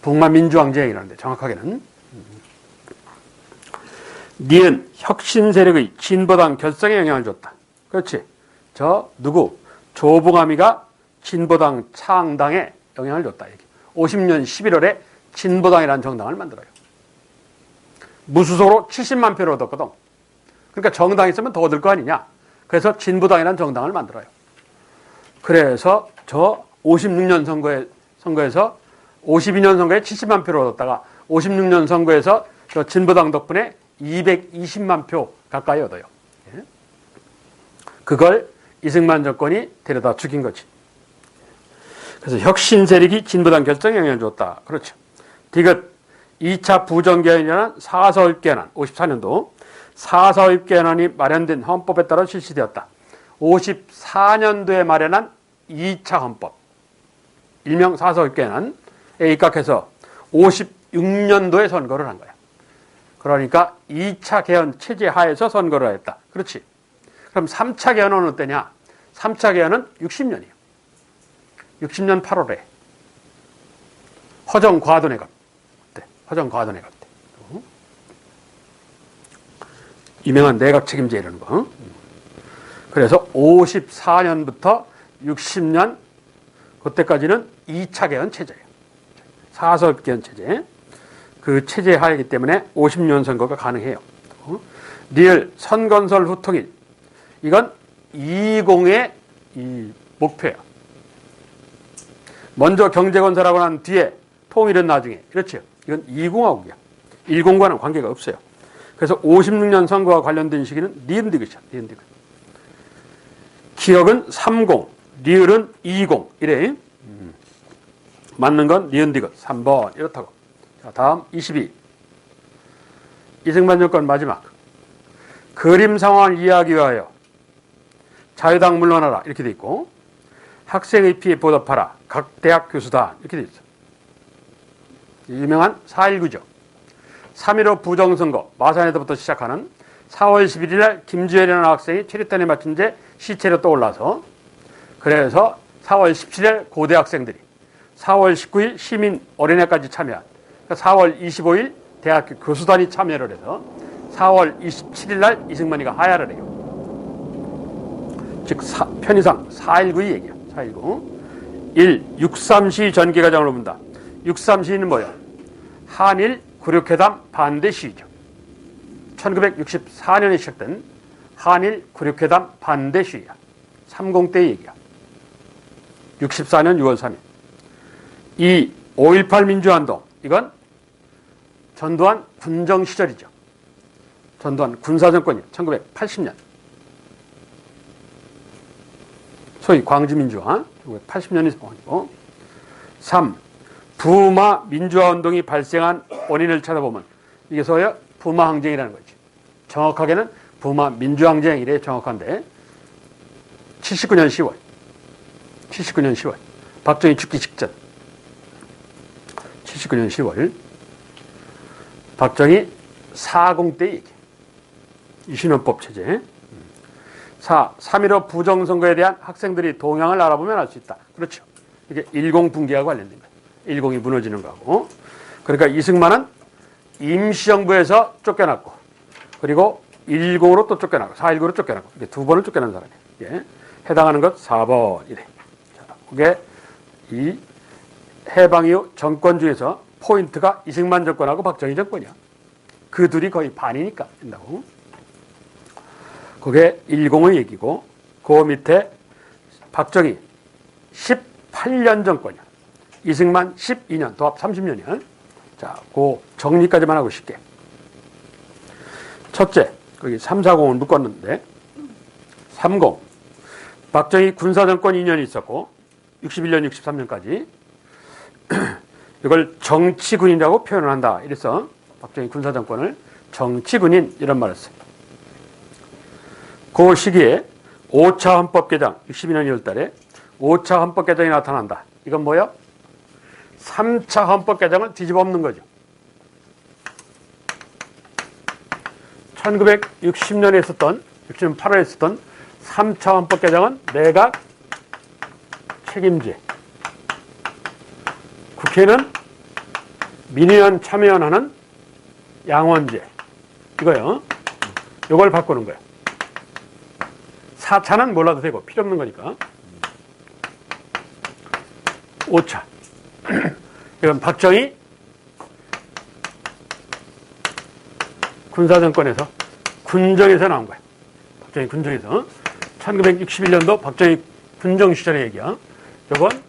북마민주항쟁이라는데, 정확하게는 니은 혁신 세력의 진보당 결성에 영향을 줬다. 그렇지. 저 누구 조봉암이가 진보당 창당에 영향을 줬다. 50년 11월에 진보당이라는 정당을 만들어요. 무수소로 70만 표를 얻었거든. 그러니까 정당이 있으면 더 얻을 거 아니냐. 그래서 진보당이라는 정당을 만들어요. 그래서 저 56년 선거에서 52년 선거에 70만 표를 얻었다가 56년 선거에서 저 진보당 덕분에 220만 표 가까이 얻어요. 그걸 이승만 정권이 데려다 죽인 거지. 그래서 혁신 세력이 진보당 결정에 영향을 줬다. 그렇죠. 디귿 2차 부정개헌이라는 4.4.5 개헌안, 54년도 4.4.5 개헌안이 마련된 헌법에 따라 실시되었다. 54년도에 마련한 2차 헌법, 일명 4.4.5 개헌안에 입각해서 56년도에 선거를 한 거야. 그러니까 2차 개헌 체제 하에서 선거를 했다. 그렇지. 그럼 3차 개헌은 어느 때냐? 3차 개헌은 60년이에요. 60년 8월에 허정과도내각 때, 허정과도내각 때. 유명한 내각 책임제 이라는 거. 그래서 54년부터 60년 그때까지는 2차 개헌 체제예요. 4.4.5 개헌 체제. 그 체제 하이기 때문에 50년 선거가 가능해요. 리을 선건설 후 통일. 이건 20의 이 목표야. 먼저 경제건설하고 난 뒤에 통일은 나중에. 그렇죠. 이건 20하고야. 10과는 관계가 없어요. 그래서 56년 선거와 관련된 시기는 니은디귿이야. 니은디귿. 기억은 30, 리을은 20. 이래. 맞는 건 니은디귿 3번 이렇다고. 자, 다음 22. 이승만 정권 마지막. 그림 상황을 이해하기 위하여 자유당 물러나라 이렇게 돼 있고, 학생의 피해 보답하라 각 대학 교수단 이렇게 돼 있어. 유명한 4.19죠. 3.15 부정선거 마산에서부터 시작하는 4월 11일 날 김주열이라는 학생이 체류탄에 맞춘 채 시체로 떠올라서, 그래서 4월 17일 고대 학생들이, 4월 19일 시민 어린애까지 참여한, 4월 25일 대학교 교수단이 참여를 해서 4월 27일 날 이승만이가 하야를 해요. 즉 편의상 4.19의 얘기야. 4.19. 1. 6.3 전개 과정을 본다. 6.3 뭐야? 한일 굴욕회담 반대 시위죠. 1964년에 시작된 한일 굴욕회담 반대 시위야. 30대 얘기야. 64년 6월 3일. 2. 5.18 민주화운동. 이건 전두환 군정 시절이죠. 전두환 군사정권이요. 1980년. 소위 광주민주화. 1980년이 상황이고. 3. 부마 민주화운동이 발생한 원인을 찾아보면 이게 소위 부마항쟁이라는 거지. 정확하게는 부마 민주항쟁이래. 정확한데 79년 10월. 79년 10월. 박정희 죽기 직전. 79년 10월. 박정희 40대 얘기. 이신헌법 체제. 4. 3.15 부정선거에 대한 학생들이 동향을 알아보면 알 수 있다. 그렇죠. 이게 10 붕괴와 관련된 거예요. 10이 무너지는 거고. 그러니까 이승만은 임시정부에서 쫓겨났고, 그리고 10으로 또 쫓겨나고, 4.19로 쫓겨나고, 이게 두 번을 쫓겨난 사람이에요. 예. 해당하는 것 4번이래. 자, 그게 이 해방 이후 정권 중에서 포인트가 이승만 정권하고 박정희 정권이야. 그 둘이 거의 반이니까 된다고. 그게 10의 얘기고, 그 밑에 박정희 18년 정권이야. 이승만 12년, 도합 30년이야. 자, 그 정리까지만 하고 쉽게. 첫째, 거기 3, 4공을 묶었는데, 30. 박정희 군사정권 2년이 있었고, 61년, 63년까지. 이걸 정치군인이라고 표현을 한다. 이래서 박정희 군사정권을 정치군인 이런 말을 했어요. 그 시기에 5차 헌법 개정, 62년 2월 달에 5차 헌법 개정이 나타난다. 이건 뭐야? 3차 헌법 개정을 뒤집어 엎는 거죠. 1960년에 있었던, 60년 8월에 있었던 3차 헌법 개정은 내각 책임제. 국회는 민의원 참여하는 양원제. 이거요. 이걸 바꾸는 거예요. 4차는 몰라도 되고 필요 없는 거니까. 5차. 이건 박정희 군사정권에서 군정에서 나온 거야. 박정희 군정에서. 1961년도 박정희 군정 시절의 얘기야. 이건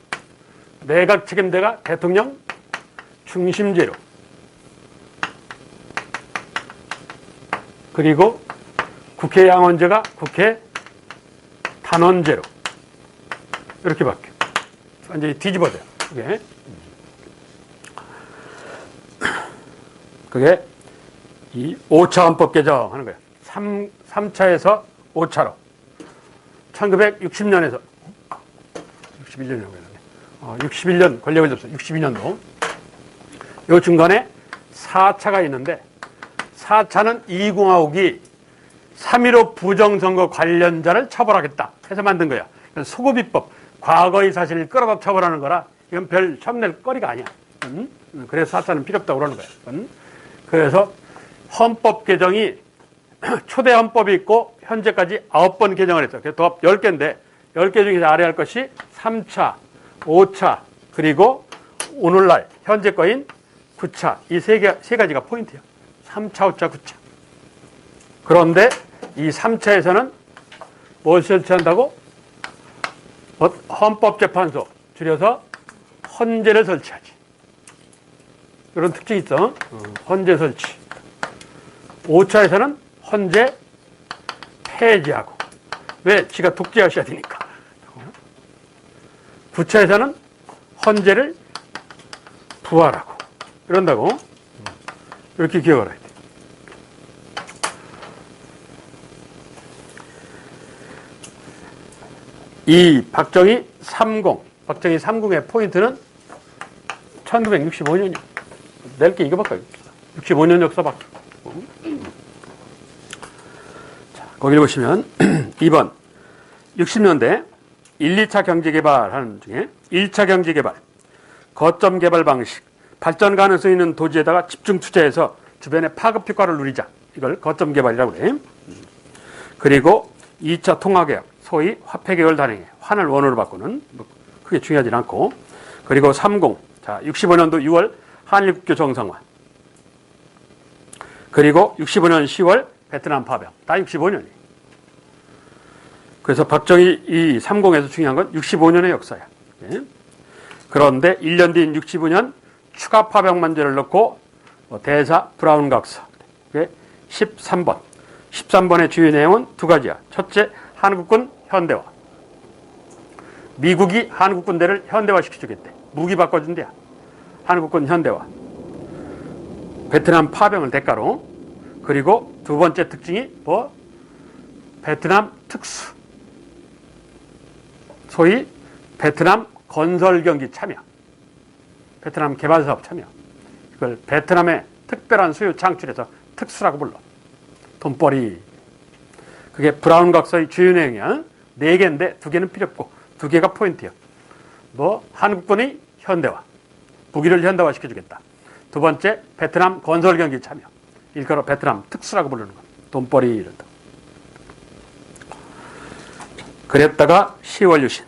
내각 책임제가 대통령 중심제로, 그리고 국회 양원제가 국회 단원제로 이렇게 바뀌어. 완전히 뒤집어져요. 그게 이 5차 헌법 개정 하는 거예요. 3차에서 5차로. 1960년에서 61년이라고 했는데 61년 권력을 잡았어요. 62년도. 요 중간에 4차가 있는데 4차는 이공화국이 3.15 부정선거 관련자를 처벌하겠다 해서 만든 거야. 소고비법, 과거의 사실을 끌어다 처벌하는 거라 이건 별 첨낼 거리가 아니야. 그래서 4차는 필요 없다고 그러는 거야. 그래서 헌법 개정이 초대 헌법이 있고 현재까지 9번 개정을 했어. 그래서 도합 10개인데 10개 중에서 아래할 것이 3차, 5차, 그리고 오늘날 현재 거인 9차 이 세 가지가 포인트예요. 3차, 5차, 9차. 그런데 이 3차에서는 뭘 설치한다고? 헌법재판소, 줄여서 헌재를 설치하지. 이런 특징이 있어. 헌재 설치. 5차에서는 헌재 폐지하고. 왜? 지가 독재하셔야 되니까. 9차에서는 헌재를 부활하고. 이런다고. 이렇게 기억을 해야 돼. 이 박정희 30의 포인트는 1965년이요. 낼 게 이거밖에 없어. 65년 역사밖에. 자, 거기를 보시면 2번 60년대 1, 2차 경제개발하는 중에 1차 경제개발, 거점 개발 방식, 발전 가능성 있는 도지에다가 집중 투자해서 주변의 파급 효과를 누리자. 이걸 거점 개발이라고 그래. 그리고 2차 통화개혁, 소위 화폐개혁을 단행해. 환을 원으로 바꾸는, 뭐 크게 중요하진 않고. 그리고 30, 자, 65년도 6월 한일국교 정상화. 그리고 65년 10월 베트남 파병. 다 65년이에요. 그래서 박정희 이 30에서 중요한 건 65년의 역사야. 예? 그런데 1년 뒤인 65년 추가 파병 만제를 넣고 대사 브라운 각서. 13번. 13번의 주요 내용은 두 가지야. 첫째, 한국군 현대화. 미국이 한국 군대를 현대화 시켜주겠대. 무기 바꿔준대야. 한국군 현대화. 베트남 파병을 대가로. 그리고 두 번째 특징이 뭐? 베트남 특수. 소위 베트남 건설 경기 참여. 베트남 개발 사업 참여. 이걸 베트남의 특별한 수요 창출해서 특수라고 불러. 돈벌이. 그게 브라운 각서의 주요 내용이야. 4개인데 2개는 필요 없고 2개가 포인트야. 뭐 한국군이 현대화. 무기를 현대화 시켜주겠다. 두 번째, 베트남 건설 경기 참여. 일컬어 베트남 특수라고 부르는 거. 돈벌이 이런다. 그랬다가 10월 유신.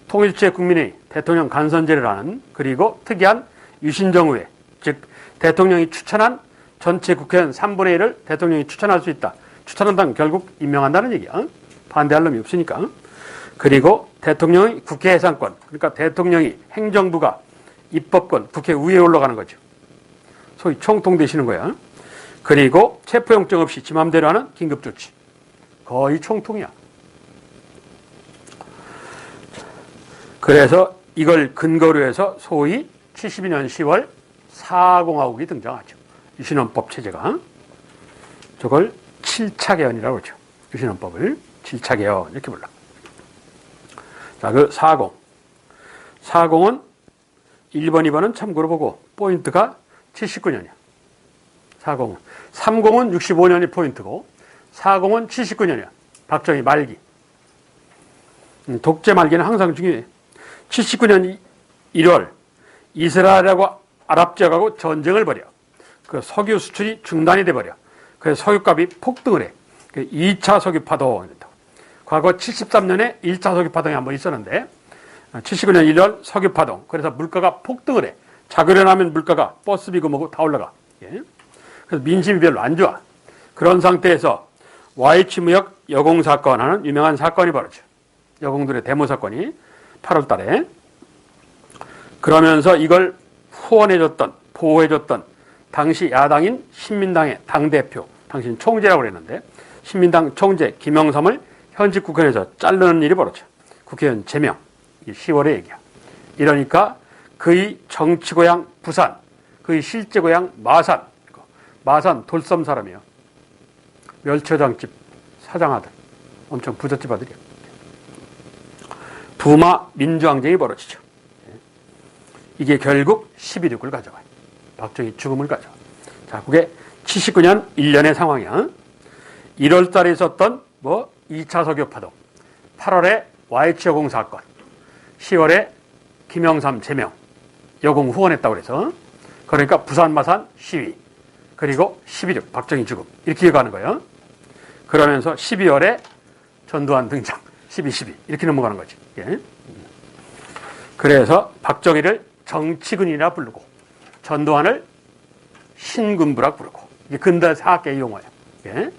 통일주의 국민의 대통령 간선제를 하는, 그리고 특이한 유신정의회. 즉 대통령이 추천한 전체 국회의원 3분의 1을 대통령이 추천할 수 있다. 추천한다면 결국 임명한다는 얘기야. 반대할 놈이 없으니까. 그리고 대통령의 국회 해산권. 그러니까 대통령이 행정부가 입법권, 국회 위에 올라가는 거죠. 소위 총통 되시는 거야. 그리고 체포영장 없이 지 맘대로 하는 긴급조치. 거의 총통이야. 그래서 이걸 근거로 해서 소위 72년 10월 4공화국이 등장하죠. 유신헌법 체제가. 저걸 7차 개헌이라고 그러죠. 유신헌법을 7차 개헌 이렇게 불러. 자, 그 40. 40은 1번, 2번은 참고로 보고 포인트가 79년이야. 40은. 30은 65년이 포인트고 40은 79년이야. 박정희 말기. 독재 말기는 항상 중요해. 79년 1월 이스라엘하고 아랍 지역하고 전쟁을 벌여. 그 석유 수출이 중단이 돼버려. 그래서 석유값이 폭등을 해. 2차 석유 파동. 과거 73년에 1차 석유 파동이 한번 있었는데 79년 1월 석유 파동. 그래서 물가가 폭등을 해. 자결연하면 물가가 버스비고 뭐고 다 올라가. 예? 그래서 민심이 별로 안 좋아. 그런 상태에서 YH무역 여공 사건 하는 유명한 사건이 벌어져. 여공들의 데모 사건이 8월 달에. 그러면서 이걸 후원해줬던, 보호해줬던 당시 야당인 신민당의 당대표, 당신 총재라고 그랬는데 신민당 총재 김영삼을 현직 국회의원에서 자르는 일이 벌어져. 국회의원 제명. 10월의 얘기야. 이러니까 그의 정치 고향 부산, 그의 실제 고향 마산, 마산 돌섬 사람이에요. 멸치장집 사장아들. 엄청 부잣집 아들이야. 부마 민주항쟁이 벌어지죠. 이게 결국 11.6을 가져와요. 박정희 죽음을 가져와. 자, 그게 79년 1년의 상황이야. 1월 달에 있었던 2차 석유 파동, 8월에 YH 여공 사건, 10월에 김영삼 제명, 여공 후원했다고 그래서. 그러니까 부산 마산 시위, 그리고 11.6 박정희 죽음 이렇게 이어가는 거예요. 그러면서 12월에 전두환 등장, 12.12 이렇게 넘어가는 거지. 예. 그래서 박정희를 정치군이라 부르고 전두환을 신군부라고 부르고, 이게 근대 사학계 용어예요. 예?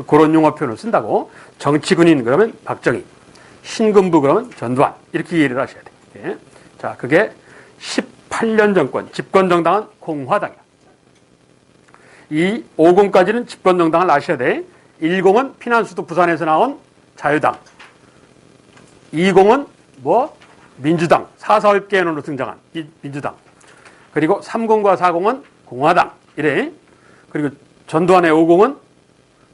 그런 용어 표현을 쓴다고. 정치군인 그러면 박정희, 신군부 그러면 전두환, 이렇게 이해를 하셔야 돼요. 예? 자, 그게 18년 정권, 집권정당은 공화당이야. 이 50까지는 집권정당을 아셔야 돼. 10은 피난수도 부산에서 나온 자유당, 20은 뭐 민주당, 4, 4개론으로 등장한 민주당, 그리고 30과 40은 공화당 이래. 그리고 전두환의 50은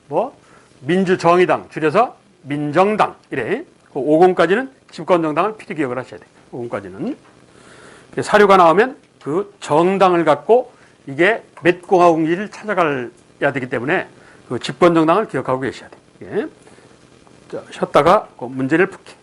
뭐 민주정의당, 줄여서 민정당 이래. 그 50까지는 집권정당을 필히 기억을 하셔야 돼. 50까지는 사료가 나오면 그 정당을 갖고 이게 몇 공화국인지를 찾아가야 되기 때문에 그 집권정당을 기억하고 계셔야 돼. 예. 자, 쉬었다가 그 문제를 풀게.